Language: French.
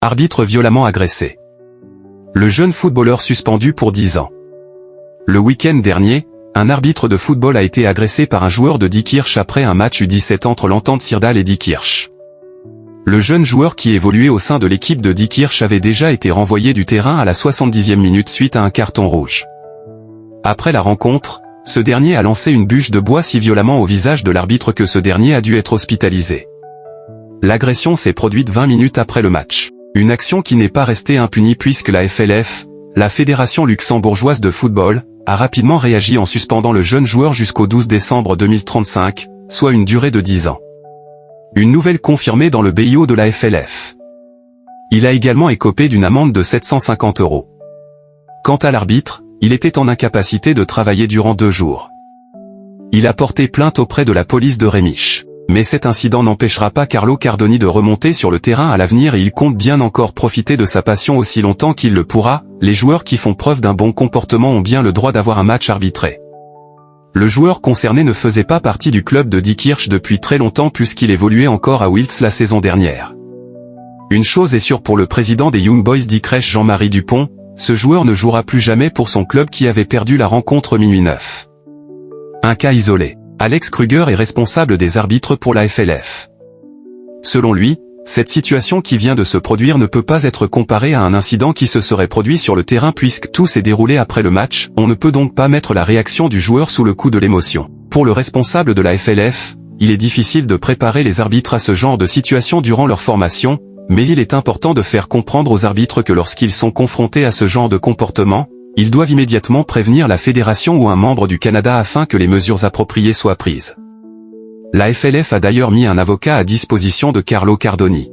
Arbitre violemment agressé. Le jeune footballeur suspendu pour 10 ans. Le week-end dernier, un arbitre de football a été agressé par un joueur de Diekirch après un match U17 entre l'Entente Sirdal et Diekirch. Le jeune joueur qui évoluait au sein de l'équipe de Diekirch avait déjà été renvoyé du terrain à la 70e minute suite à un carton rouge. Après la rencontre, ce dernier a lancé une bûche de bois si violemment au visage de l'arbitre que ce dernier a dû être hospitalisé. L'agression s'est produite 20 minutes après le match. Une action qui n'est pas restée impunie puisque la FLF, la Fédération luxembourgeoise de football, a rapidement réagi en suspendant le jeune joueur jusqu'au 12 décembre 2035, soit une durée de 10 ans. Une nouvelle confirmée dans le BIO de la FLF. Il a également écopé d'une amende de 750 €. Quant à l'arbitre, il était en incapacité de travailler durant 2 jours. Il a porté plainte auprès de la police de Rémiche. Mais cet incident n'empêchera pas Carlo Cardoni de remonter sur le terrain à l'avenir et il compte bien encore profiter de sa passion aussi longtemps qu'il le pourra. Les joueurs qui font preuve d'un bon comportement ont bien le droit d'avoir un match arbitré. Le joueur concerné ne faisait pas partie du club de Diekirch depuis très longtemps puisqu'il évoluait encore à Wiltz la saison dernière. Une chose est sûre pour le président des Young Boys Diekirch Jean-Marie Dupont, ce joueur ne jouera plus jamais pour son club qui avait perdu la rencontre minuit 9. Un cas isolé. Alex Kruger est responsable des arbitres pour la FLF. Selon lui, cette situation qui vient de se produire ne peut pas être comparée à un incident qui se serait produit sur le terrain puisque tout s'est déroulé après le match, on ne peut donc pas mettre la réaction du joueur sous le coup de l'émotion. Pour le responsable de la FLF, il est difficile de préparer les arbitres à ce genre de situation durant leur formation, mais il est important de faire comprendre aux arbitres que lorsqu'ils sont confrontés à ce genre de comportement, ils doivent immédiatement prévenir la fédération ou un membre du Canada afin que les mesures appropriées soient prises. La FLF a d'ailleurs mis un avocat à disposition de Carlo Cardoni.